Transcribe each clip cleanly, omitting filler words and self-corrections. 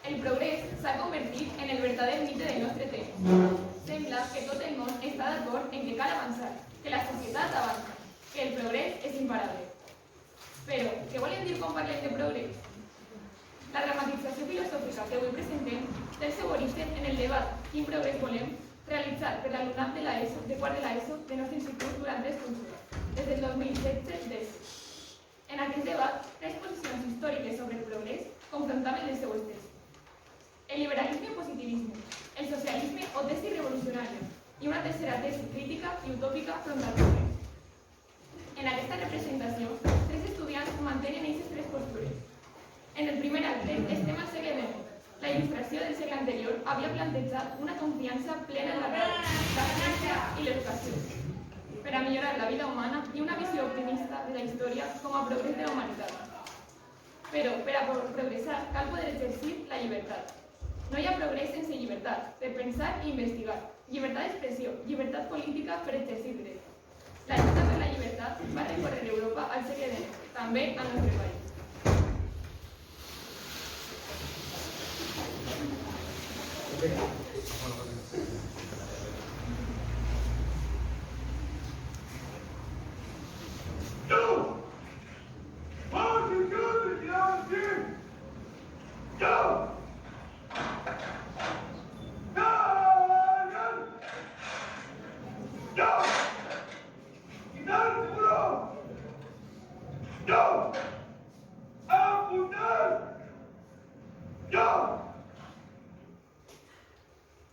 El progrés s'ha convertit en el verdader mite del nostre temps. Sembla que tot el món està d'acord en que cal avançar, que la societat avança, que el progrés és imparable. Però, què volem dir quan parlem de progrés? La dramatització filosòfica que avui presentem té el seu origen en el debat quin progrés volem realitzar per l'alumnat de quart de l'ESO del nostre institut durant 3 cursos, des del 2017-10. En aquest debat, 3 posicions històriques sobre el progrés confrontaven les seues tesis. El liberalisme o positivisme, el socialisme o tesi revolucionària i una tercera tesi crítica i utòpica front al progrés. En aquesta representació, 3 estudiants mantenen aquestes 3 postures. En el primer acte estem al segle XIX. La il·lustració del segle anterior havia plantejat una confiança plena en la raó, la ciència i l'educació, per a millorar la vida humana i una visió optimista de la història com a progrés de la humanitat. Però, per a progressar, cal poder exercir la llibertat. No hi ha progrés sense llibertat, per pensar i investigar, llibertat d'expressió, llibertat política per exercir drets. La lluita per la llibertat va recórrer Europa al segle XIX, també al nostre país.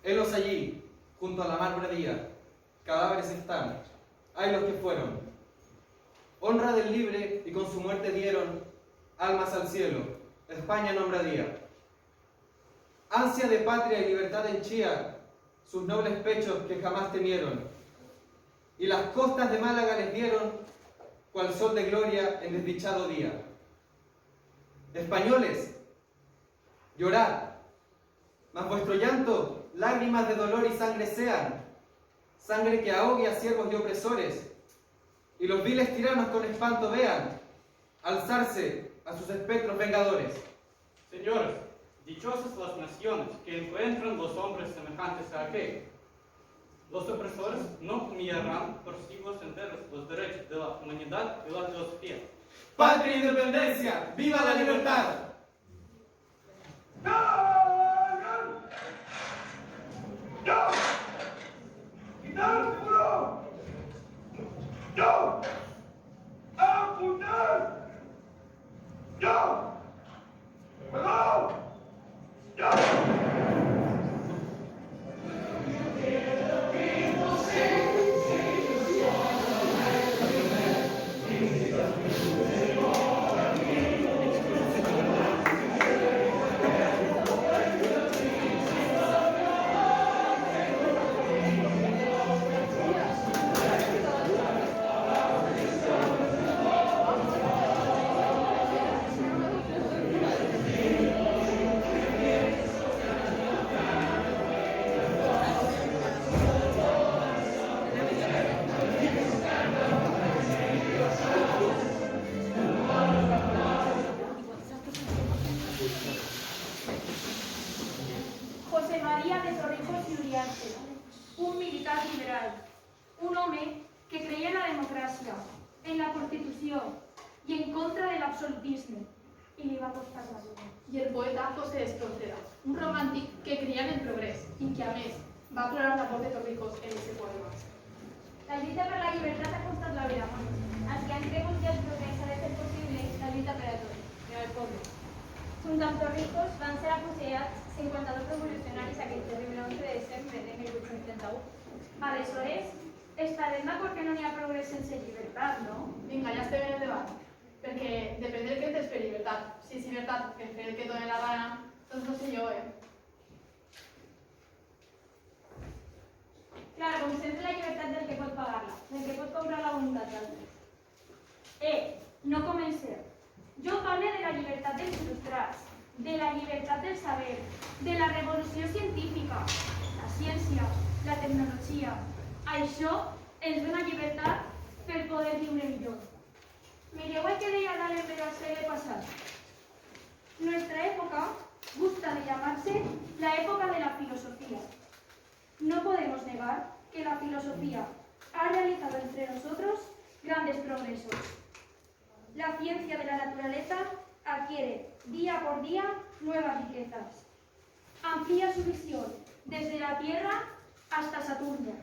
Helos allí, junto a la mar bravía, cadáveres están, hay los que fueron. Honra del libre y con su muerte dieron almas al cielo, España nombradía. Ansia de patria y libertad henchía sus nobles pechos que jamás temieron, y las costas de Málaga les dieron cual sol de gloria en desdichado día. Españoles, llorad, mas vuestro llanto lágrimas de dolor y sangre sean, sangre que ahogue a siervos y opresores, y los viles tiranos con espanto vean alzarse a sus espectros vengadores. Señores, dichosas las naciones que encuentran los hombres semejantes a aquel. Los opresores no humillarán por siglos enteros los derechos de la humanidad y la filosofía. ¡Patria e independencia! ¡Viva la libertad! José María de Torrijos y Uriarte, un militar liberal, un home que creia en la democràcia, en la Constitució i en contra de l'absolutisme, i li va costar la vida. I el poeta José Espronceda, un romàntic que creia en el progrés i que, a més, va plorar la mort de Torrijos en aquest poema. La lluita per la llibertat ha costat la vida a molts. Els que han cregut que el progrés ha de fer possible la lluita per a tots, per al poble. Junt amb Torrijos van ser afusellats 52 revolucionaris aquell terrible 11 de desembre de 1831. Aleshores, estarem d'acord que no hi ha progrés sense llibertat, no? Vinga, ja estem en el debat. Perquè depèn del que entens per llibertat. Si és llibertat per fer el que et doni la gana, doncs no sé jo, Clar, com sempre la llibertat del que pot pagar-la, del que pot comprar la voluntat d'altres. No comencem. Jo parlo de la llibertat dels il·lustrats, de la llibertat del saber, de la revolució científica, la ciència, la tecnologia. Això ens dona llibertat per poder viure millor. Mireu el que deia D'Alembert al segle passat. Nuestra época gusta de llamarse la época de la filosofía. No podemos negar que la filosofía ha realizado entre nosotros grandes progresos. La ciencia de la naturaleza adquiere día por día nuevas riquezas. Amplía su visión desde la Tierra hasta Saturno,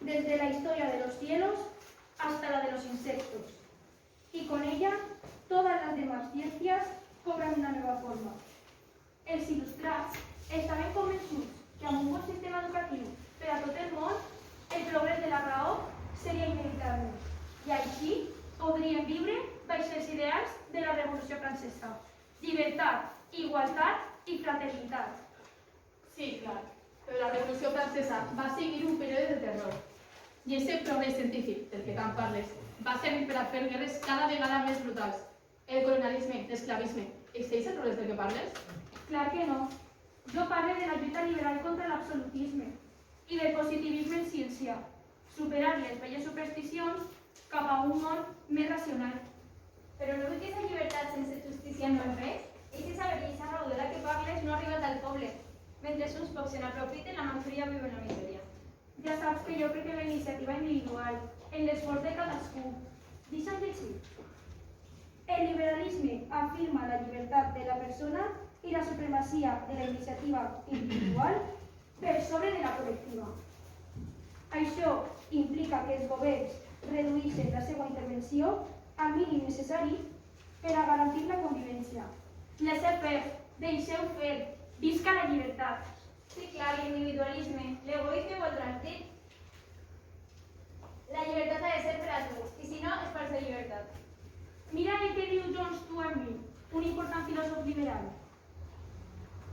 desde la historia de los cielos hasta la de los insectos. Y con ella, todas las demás ciencias cobran una nueva forma. Els il·lustrats estaven convençuts que amb un bon sistema educatiu per a tot el món, el progrés de la raó seria inevitable. I així podríem viure baix els ideals de la Revolució Francesa. Llibertat, igualtat i fraternitat. Sí, clar, però la Revolució Francesa va seguir un període de terror. I aquest progrés científic del que tant parles va servir per a fer guerres cada vegada més brutals. El colonialisme, l'esclavisme, existeix el progrés del que parles? Clar que no. Jo parlo de la lluita liberal contra l'absolutisme i del positivisme en ciència, superar les velles supersticions cap a un món més racional. Però no veus que aquesta llibertat sense justícia no és res? Eixe saber i eixa raó de la que parles no ha arribat al poble. Mentre uns pocs se n'aprofiten, la majoria viu en la misèria. Ja saps que jo crec en la iniciativa individual, en l'esforç de cadascú. Deixa'm llegir. El liberalisme afirma la llibertat de la persona i la supremacia de la iniciativa individual per sobre de la col·lectiva. Això implica que els governs redueixen la seva intervenció al mínim necessari per a garantir la convivència. Laissez-faire, deixeu fer, visca la llibertat. Sí, clar, l'individualisme, l'egoisme o el trànsit. La llibertat ha de ser per a tu, i si no, és falsa llibertat. Mira el que diu John Stuart Mill, un important filósofo liberal.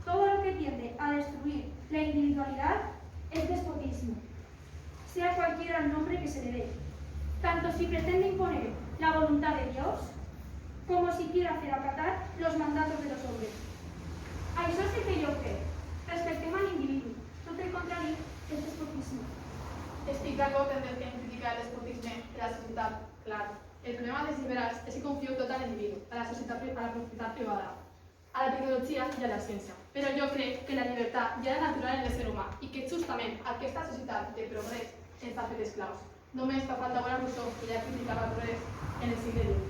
Todo lo que tiende a destruir la individualidad es despotismo, sea cualquiera el nombre que se le dé, tanto si pretende imponer la voluntad de Dios, como si quiere hacer acatar los mandatos de los hombres. Això sí que jo crec. Respectem a l'individu. Tot el contrari és despotisme. Estic d'acord en el que hem criticat el despotisme de la societat, clar. El problema dels liberals és que confio tot a l'individu, a la societat, a la propietat privada, a la tecnologia i a la ciència. Però jo crec que la llibertat ja és natural en l'ésser humà i que justament aquesta societat de progrés ens ha fet esclaus. Només fa falta veure Rousseau, que ja criticava el progrés en el segle XX.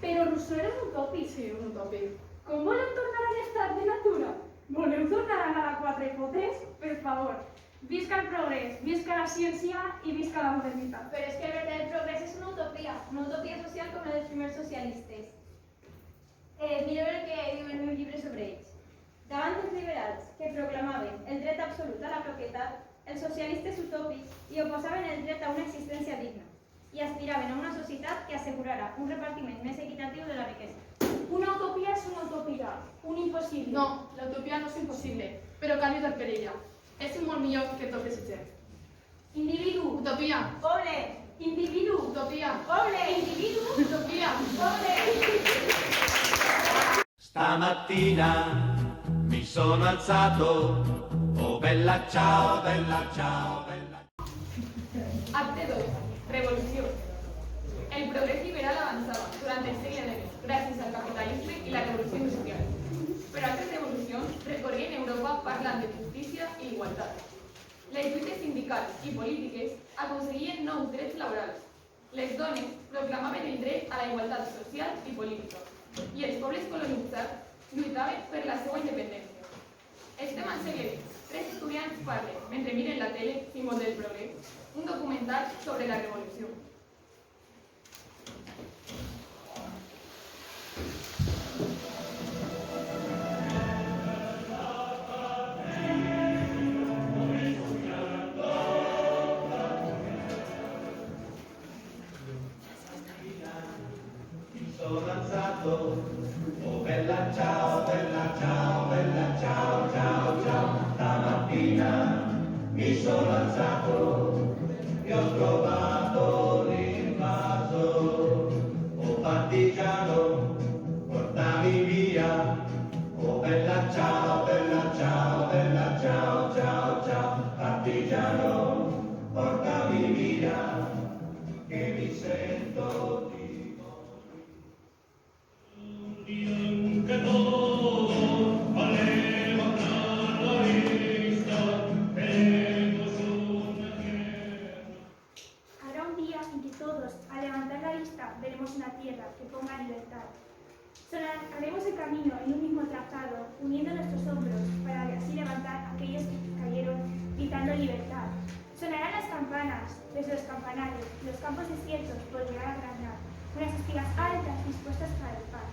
Però Rousseau era un utòpic. Sí, un utòpic. Com voleu tornar a l'estat de natura? Voleu tornar a la quatre potes? Per favor. Visca el progrés, visca la ciència i visca la modernitat. Però és que el verdader progrés és una utopia social com la dels primers socialistes. Mireu el que diu el meu llibre sobre ells. Davant dels liberals, que proclamaven el dret absolut a la propietat, els socialistes utòpics hi oposaven el dret a una existència digna i aspiraven a una societat que assegurara un repartiment més equitatiu de la riquesa. Una utopia és una utopia, un impossible. No, la utopia no és impossible, però cal lluitar per ella. És molt millor que tot desitgem. Individu, Utopia! Poble! individu, Utopia! Poble! individu, Utopia! Poble! Stamattina mi sono alzato, oh bella ciao, bella ciao, bella. Acte 2. Revolució. El progrés liberal avançava durant el segle XX gràcies al capitalisme i la revolució industrial. Però altres revolucions recorrien Europa parlant de justícia i igualtat. Les lluites sindicals i polítiques aconseguien nous drets laborals. Les dones proclamaven el dret a la igualtat social i política. I els pobles colonitzats lluitaven per la seva independència. Estem al segle XX. 3 estudiants parlen, mentre miren la tele, símbol del progrés, un documental sobre la revolució. Sono alzato, oh bella ciao, bella ciao, bella ciao, ciao, ciao. Stamattina mi sono alzato e ho trovato l'invaso. Oh partigiano, portami via. Oh bella ciao, bella ciao, bella ciao, ciao, ciao. Partigiano, portami via, che mi sento di Que todo vale libertad. Sonarán las campanas desde los campanarios, los campos desiertos volverán a granar, unas espigas altas dispuestas para el pan.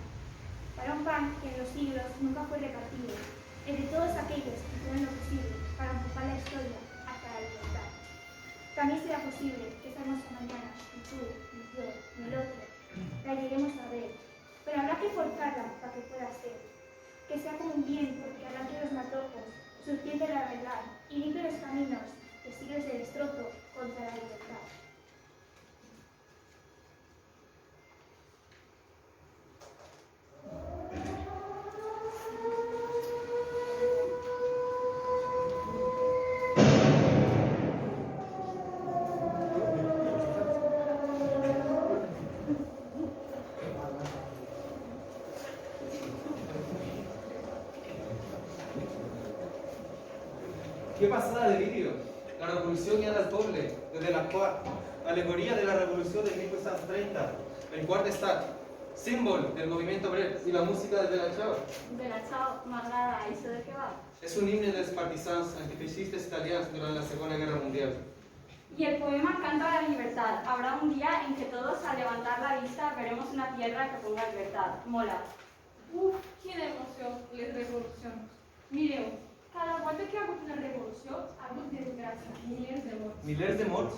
Para un pan que en los siglos nunca fue repartido, entre todos aquellos que hicieron lo posible para empujar la historia hacia la libertad. También será posible que esta hermosa mañana, ni tú, ni yo, ni el otro, la lleguemos a ver, pero habrá que forzarla para que pueda ser. Que sea como un viento que arranque los matojos, surtiendo la verdad y limpie los caminos de siglos de destrozo contra la libertad. ¿Qué pasada de vídeo? La revolución guiada al poble, desde la alegoría de la revolución de 1830, el quart estat, símbolo del movimiento obrero y la música de Bella Ciao. Bella Ciao, m'agrada, això de què va? Es un himno de los partisans antifascistas italianos durante la Segunda Guerra Mundial. Y el poema canta la libertad. Habrá un día en que todos al levantar la vista veremos una tierra que ponga libertad. Mola. Uf, quina emoció, les revolucions. Mireu, cada volta que hi ha hagut una revolució, ha hagut desgràcia, milers de morts. Milers de morts?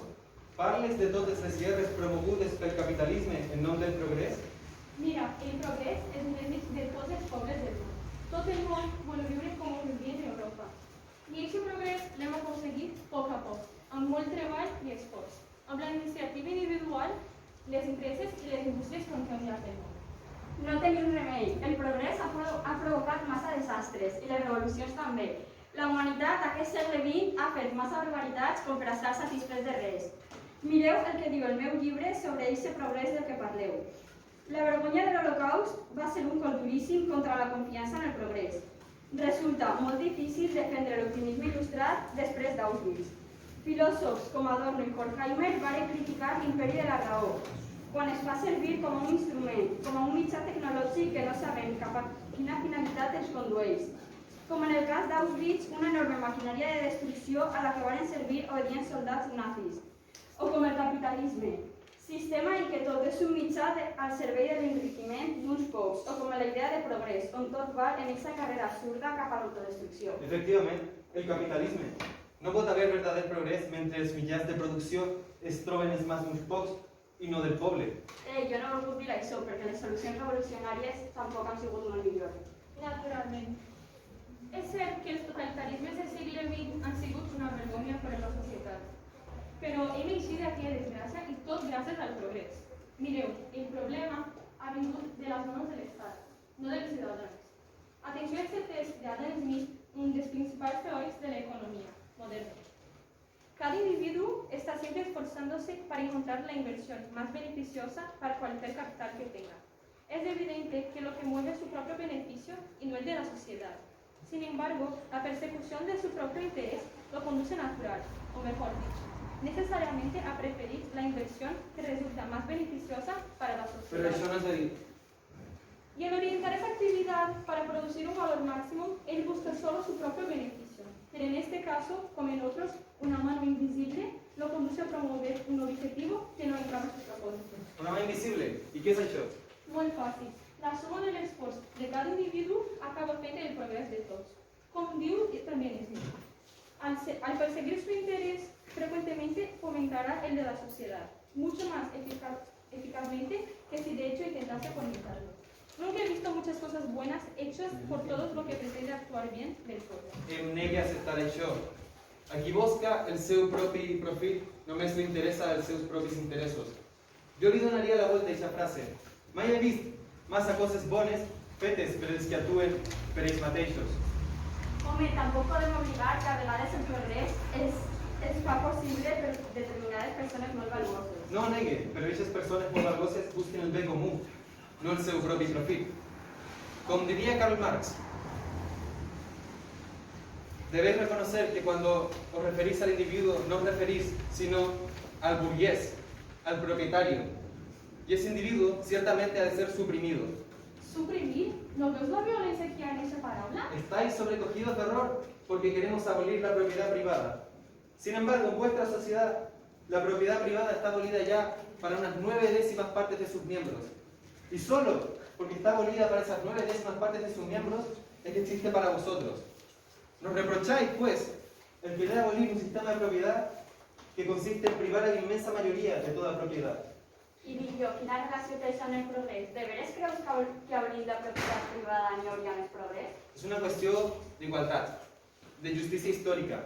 Parles de totes les guerres promogudes pel capitalisme en nom del progrés? Mira, el progrés és un desig de tots els pobles del món. Tot el món vol viure com ho vivien en Europa. I aquest progrés l'hem aconseguit a poc, amb molt treball i esforç, amb la iniciativa individual, les empreses i les indústries conjuntes del món. No tenim remei. El progrés ha provocat massa desastres i les revolucions també. La humanitat aquest segle XX ha fet massa barbaritats com per estar satisfets de res. Mireu el que diu el meu llibre sobre aquest progrés del que parleu. La vergonya de l'Holocaust va ser un col duríssim contra la confiança en el progrés. Resulta molt difícil defendre l'optimisme il·lustrat després d'Auschwitz. Filòsofs com Adorno i Horkheimer van criticar l'imperi de la raó, quan es fa servir com a un instrument, com a un mitjà tecnològic que no sabem cap a quina finalitat ens condueix. Com en el cas d'Auschwitz, una enorme maquinària de destrucció a la que van servir obedients soldats nazis. O com el capitalisme, sistema en què tot és un mitjà al servei de l'enriquiment d'uns pocs, o com la idea de progrés, on tot va en aquesta carrera absurda cap a l'autodestrucció. Efectivament, el capitalisme. No pot haver verdader progrés mentre els mitjans de producció es troben en mans d'uns pocs i no del poble. Jo no he volgut dir això, perquè les solucions revolucionàries tampoc han sigut molt millor. Naturalment. És cert que els totalitarismes del segle XX han sigut una vergonya per a la societat, però hem eixit d'aquella desgràcia i tot gràcies al progrés. Mireu, el problema ha vingut de les mans de l'Estat, no dels ciutadans. Atenció a aquest test d'Adam Smith, un dels principals teòrics de l'economia moderna. Cada individuo está siempre esforzándose para encontrar la inversión más beneficiosa para cualquier capital que tenga. Es evidente que lo que mueve es su propio beneficio y no el de la sociedad. Sin embargo, la persecución de su propio interés lo conduce natural, o mejor dicho, necesariamente a preferir la inversión que resulta más beneficiosa para la sociedad. Pero això no és a dir. Y al orientar esa actividad para producir un valor máximo, él busca solo su propio beneficio. Pero en este caso, como en otros, una mano invisible lo conduce a promover un objetivo que no encaja a su propósito. Una mà invisible. I què és això? Molt fàcil. La suma de l'esforç de cada individu acaba fent el progrés de tots. Com diu també Smith. Al perseguir su interés, frecuentemente fomentará el de la sociedad, mucho más eficazmente que si de hecho intentase fomentarlo. Nunca he visto muchas cosas buenas hechas por todos lo que pretende actuar bien del pueblo. Em negui a acceptar això. A qui busca el seu propi profit només li interessa els seus propis interessos. Jo li donaria la volta a aquesta frase. Mai he vist massa coses bones fetes per els que actuen per ells mateixos. Home, tampoc podem obligar que a vegades el progrés es fa possible per determinades persones molt valuoses. No ho negue, però aquestes persones molt valuoses busquen el bé comú, no el seu propi profit. Com diria Karl Marx, debéis reconocer que cuando os referís al individuo no os referís sino al burgués, al propietario. Y ese individuo ciertamente ha de ser suprimido. ¿Suprimir? ¿No veus la violencia que hay en esa palabra? Estáis sobrecogidos de horror porque queremos abolir la propiedad privada. Sin embargo, en vuestra sociedad, la propiedad privada está abolida ya para unas 9/10 partes de sus miembros. Y solo porque está abolida para esas 9/10 partes de sus miembros es que existe para vosotros. Nos reprocháis, pues, el querer abolir un sistema de propiedad que consiste en privar a la inmensa majoria de tota propietat. I Dillo, quina relació té això amb el progrés? De veres creus que abolint la propietat privada n'hi hauria més progrés? Es una cuestión de igualdad, de justicia histórica,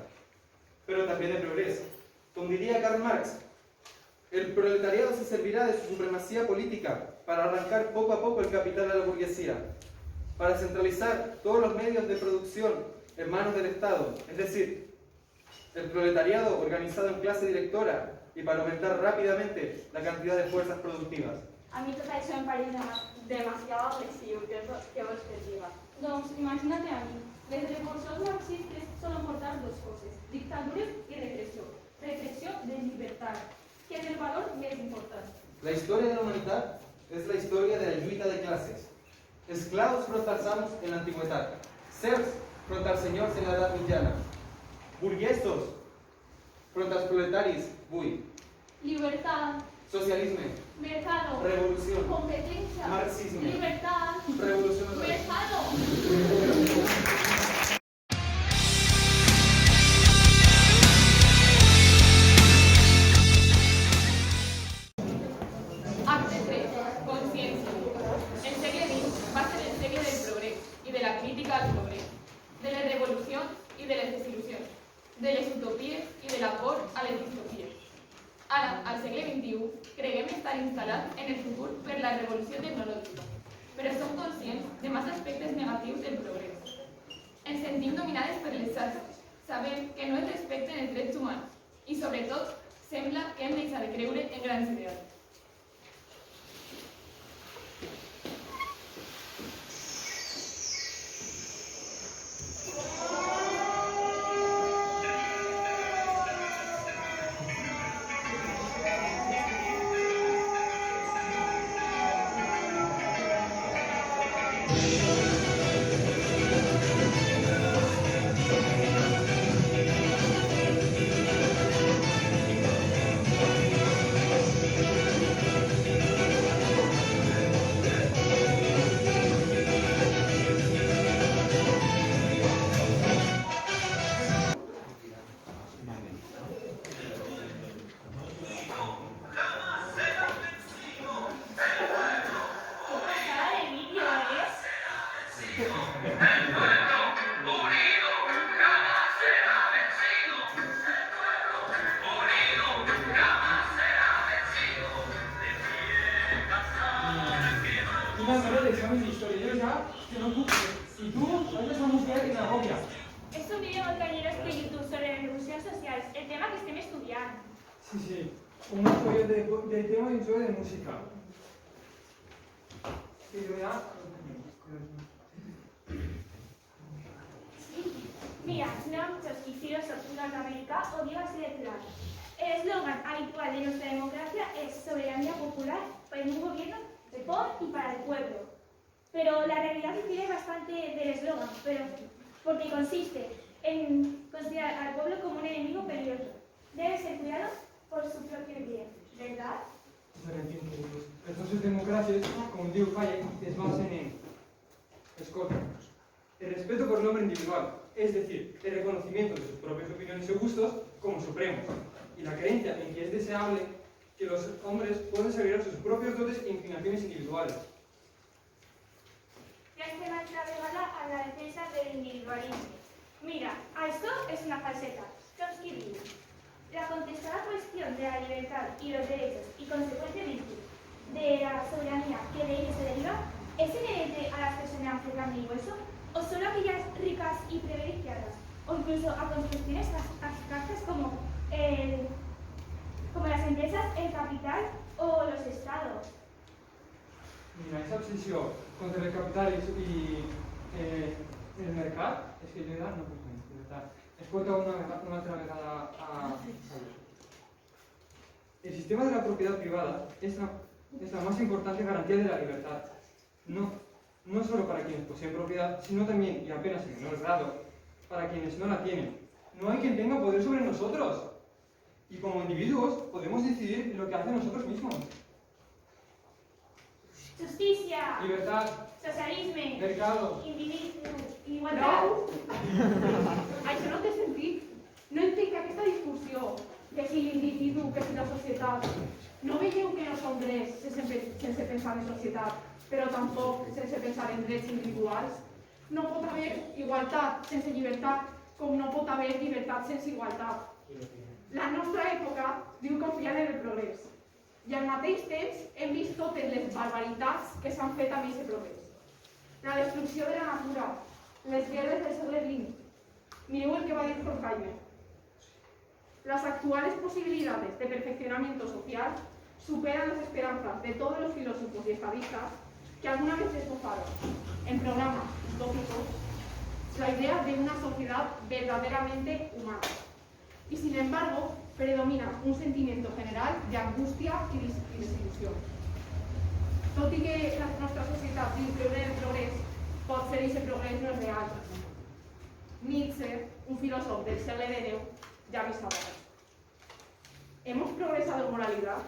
pero también de progreso. Como diría Karl Marx, el proletariado se servirá de su supremacía política para arrancar poco a poco el capital a la burguesía, para centralizar todos los medios de producción en manos del Estado, es decir, el proletariado organizado en clase directora y para aumentar rápidamente la cantidad de fuerzas productivas. A mi tot això em pareix demasiado agressiu, què vols que et diga? Doncs imagina't a mí. Les revolucions marxistes solen portar dos coses, dictadures i repressió. Repressió de llibertat, que és el valor més important. La historia de la humanidad es la historia de la lluita de clases. Esclavos frente als amos en la antigüedad, serfs frente als senyors en la edad mitjana, burguesos frente als proletaris avui, Libertad, socialisme, mercado, revolución, competencia, marxismo, libertad, revolución otra vez. mercado. Acte 3. Conciencia. El segle XX va a ser el segle del progrés y de la crítica al progrés, de la revolución y de las desilusiones, de les utopies i de l'amor a les distopies. Ara, al segle XXI, creiem estar instal·lats en el futur per la revolució tecnològica, però som conscients de massa aspectes negatius del progrés. Ens sentim dominades per les xarxes, sabem que no es respecten els drets humans i, sobretot, sembla que hem deixat de creure en grans ideals. Una hora de examen de historia, yo ya que no puc. Y tú, hay esa música que me agobia. És un vídeo molt cañeros de YouTube sobre revolucions socials, el tema que estem estudiant. Sí, sí, un apoyo de tema y un sobre de música. Y yo ya... Mira, Chomsky, filósofo norteamericano, odió así de claro. El eslogan habitual de nuestra democracia es soberanía popular para un gobierno de por y para el pueblo. Pero la realidad difiere bastante del eslogan, porque consiste en considerar al pueblo como un enemigo peligroso. Debe ser cuidado por su propio bien, ¿verdad? Entonces, democracias, como digo Hayek, es basan en escolta, el respeto por el hombre individual, es decir, el reconocimiento de sus propias opiniones y gustos como supremos, y la creencia en que es deseable que los hombres puedan desarrollar sus propios dotes e inclinaciones individuales. Ya se va a entrar a la defensa del individualismo. Mira, a esto es una falseta. Chomsky dice, la contestada cuestión de la libertad y los derechos y consecuentemente de la soberanía que de ellos se deriva es inherente a las personas de carne y hueso o solo a aquellas ricas y privilegiadas o incluso a construcciones abstractas como las empresas, el capital o los estados. Mira, esa obsesión contra el capital y el mercado, es que yo no puc més, de veritat. Escolta una altra vegada a el sistema de la propiedad privada es la más importante garantía de la libertad. No solo para quienes poseen propiedad, sino también, y apenas en menor grado, para quienes no la tienen. no hay quien tenga poder sobre nosotros. Y como individuos podemos decidir lo que hacen nosotros mismos. Justícia, Libertad, socialisme, mercado. individu, igualtat. Això no té sentit. No entenc que aquesta discussió, que si l'individu, que si la societat, no veieu que no són drets sense pensar en societat, però tampoc sense pensar en drets individuals? No pot haver igualtat sense llibertat, com no pot haver llibertat sense igualtat. La nostra època diu confiar en el progrés. I al mateix temps hem vist totes les barbaritats que s'han fet amb aquest progrés. La destrucció de la natura, les guerres del segle XX. Mireu el que va dir Horkheimer. Las actuales posibilidades de perfeccionamiento social superan las esperanzas de todos los filósofos y estadistas que alguna vez esbozaron en programas utópicos la idea de una sociedad verdaderamente humana. Y sin embargo, predomina un sentimiento general de angustia y desilusión. Tot i que la nostra societat diu creure en el progrés, pot ser que aquest progrés no és real. Nietzsche, un filósofo del siglo XIX, ya avisaba. ¿Hemos progresado en moralidad?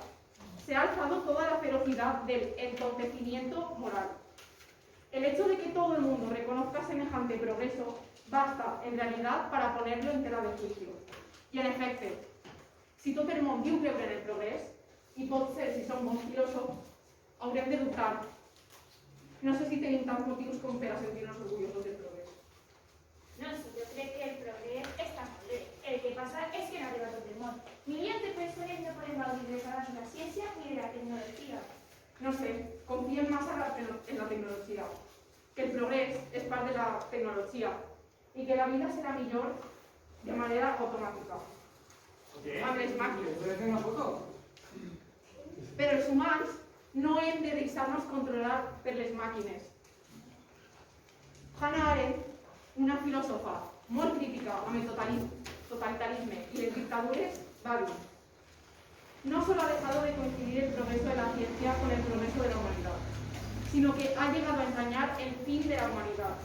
Se ha alzado toda la ferocidad del entontecimiento moral. El hecho de que todo el mundo reconozca semejante progreso basta, en realidad, para ponerlo en tela de juicio. I, en efecte, si tot el món diu creure en el progrés, i pot ser si som bons filòsofs, haurem de dubtar. No sé si tenim tants motius com per a sentir-nos orgullosos del progrés. No sé, yo creo que el progrés está muy bien. El que pasa es que no arriba todo el mundo. Millones de personas no pueden valorar de la ciencia ni de la tecnología. No sé, confien massa en la tecnologia, que el progrés és part de la tecnologia i que la vida serà millor de manera automàtica. Amb les màquines. ¿Puedes hacer una foto? Però els humans no hem de deixar-nos controlar per les màquines. Hannah Arendt, una filòsofa molt crítica amb el totalitarisme i les dictadures, va dir: no solo ha dejado de coincidir el progreso de la ciencia con el progreso de la humanidad, sino que ha llegado a entrañar el fin de la humanidad,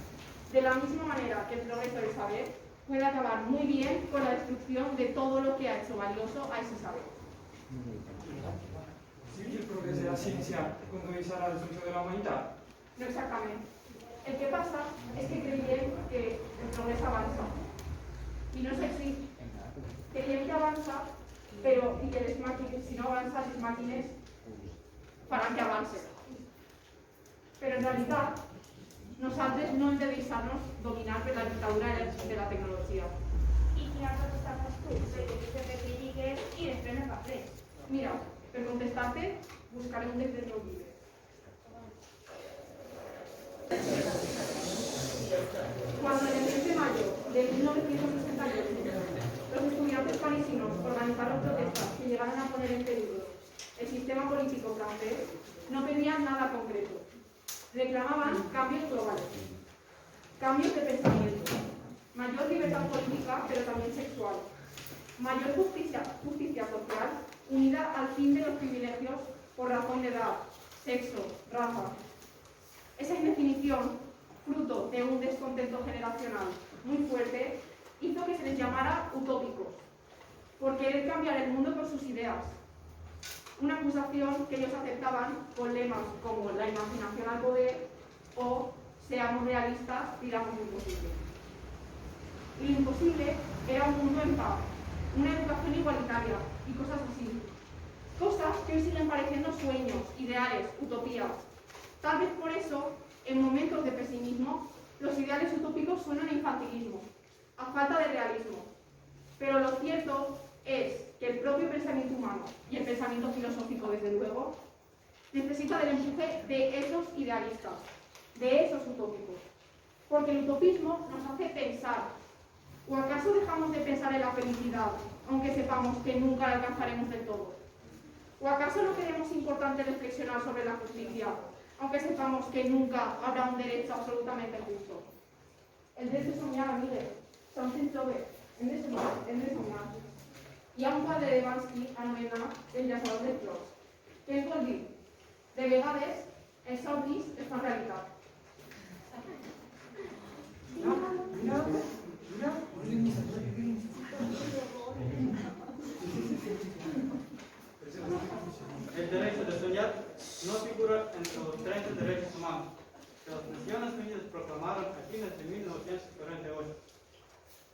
de la misma manera que el progreso del saber puede acabar muy bien con la destrucción de todo lo que ha hecho valioso a ese saber. Sí, el progrés de la ciencia condueix a la destrucció de la humanitat. No exactament. El que passa és que creiem que el progrés avança. I no és així. Creiem que avança, però i que les màquines, si no avança, les màquines faran que avancen. Però en realitat, nosaltres no hem de deixar-nos dominar per la dictadura de la tecnologia. ¿Y qué contestas tú? De que tú te critiques y después me pases. Mira, per contestar-te, buscaré un text del meu llibre. Cuando en el mes de mayo de 1968 los estudiantes parisinos organizaron protestas que llegaron a poner en peligro el sistema político francés, no pedían nada concreto. Reclamaban cambios globales, cambios de pensamiento, mayor libertad política, pero también sexual, mayor justicia social unida al fin de los privilegios por razón de edad, sexo, raza. Esa indefinición, fruto de un descontento generacional muy fuerte, hizo que se les llamara utópicos, por querer cambiar el mundo por sus ideas. Una acusación que ellos aceptaban con lemas como la imaginación al poder o seamos realistas, tiramos lo imposible. Y lo imposible era un mundo en paz, una educación igualitaria y cosas así. Cosas que hoy siguen pareciendo sueños, ideales, utopías. Tal vez por eso, en momentos de pesimismo, los ideales utópicos suenan a infantilismo, a falta de realismo. Pero lo cierto es que el propio pensamiento humano, y el pensamiento filosófico desde luego, necesita del empuje de esos idealistas, de esos utópicos. Porque el utopismo nos hace pensar. ¿O acaso dejamos de pensar en la felicidad, aunque sepamos que nunca la alcanzaremos del todo? ¿O acaso no creemos importante reflexionar sobre la justicia, aunque sepamos que nunca habrá un derecho absolutamente justo? El derecho de soñar, amigues, something sober, hem de soñar. Hi ha un quadre de Bansky anomenat El llaçador de flors. Què ens vol dir? De vegades, els somnis es fan realitat. Mira,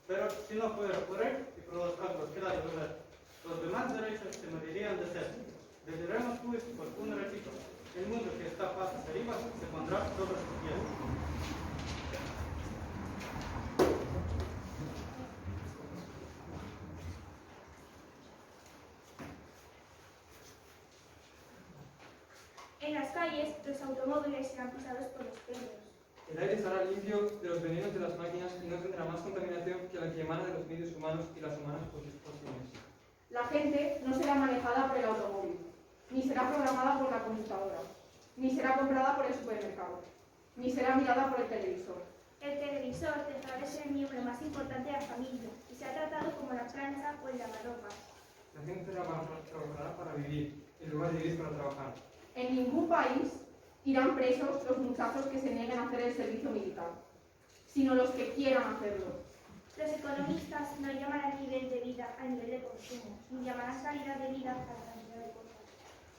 Pero si no fuera por él y por los actos que da de verdad, los demás derechos se morirían de sed. Deberemos pues, por un ratito, el mundo que está patas arriba se pondrá sobre sus pies. En las calles, los automóviles serán pisados por los perros. El aire estará limpio de los venenos de las máquinas y no tendrá más contaminación que la que emana de los medios humanos y las humanas posiciones. La gente no será manejada por el automóvil, ni será programada por la computadora, ni será comprada por el supermercado, ni será mirada por el televisor. El televisor dejará de ser el miembro más importante de la familia y se ha tratado como la plancha o el lavarropas. La gente trabajará para vivir, en lugar de vivir para trabajar. En ningún país irán presos los muchachos que se nieguen a hacer el servicio militar, sino los que quieran hacerlo. Los economistas no llamarán nivel de vida al nivel de consumo, ni llamarán calidad de vida a la cantidad de cosas.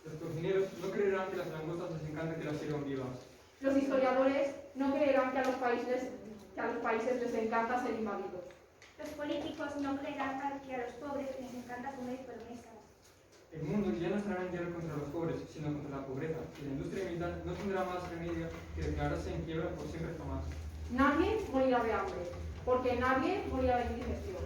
Los cocineros no creerán que las langostas les encanta que las sirvan vivas. Los historiadores no creerán que a los países les encanta ser invadidos. Los políticos no creerán que a los pobres les encanta comer promesas. El mundo ya no estará en guerra contra los pobres, sino contra la pobreza, y la industria militar no tendrá más remedio que declararse en quiebra por siempre jamás. Nadie morirá de hambre, porque nadie morirá de indigestión.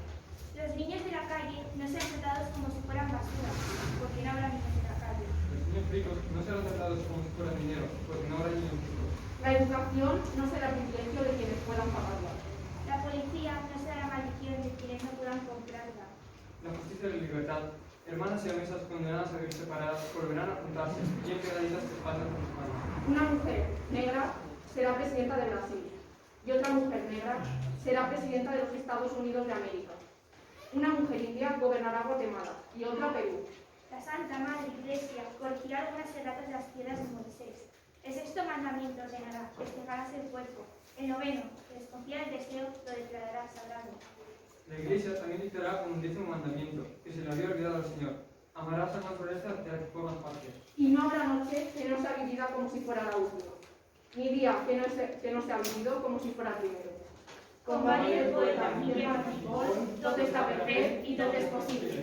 Los niños de la calle no serán tratados como si fueran basura, porque no habrá niños de la calle. Los niños ricos no serán tratados como si fueran dinero, porque no habrá niños ricos. La educación no será privilegio de quienes puedan pagarla. La policía no será maldición de quienes no puedan comprarla. La justicia y la libertad, hermanas y mesas condenadas a vivir separadas, volverán a juntarse, bien pegaditas de espaldas con espalda. Una mujer negra será presidenta de Brasil y otra mujer negra será presidenta de los Estados Unidos de América. Una mujer india gobernará Guatemala y otra Perú. La Santa Madre Iglesia corregirá algunas erratas de las piedras de Moisés. El sexto mandamiento ordenará que despejarás el cuerpo. El noveno, que desconfía del deseo, lo declarará sagrado. La Iglesia también dictará un 10º mandamiento, que se le había olvidado al Señor. Amarás a la naturaleza de la que formas parte. Y no habrá noche que no sea vivida como si fuera la última, ni día que no sea vivido como si fuera el primero. Con María el poeta Miguel Anticol, tot està per fer i tot és possible.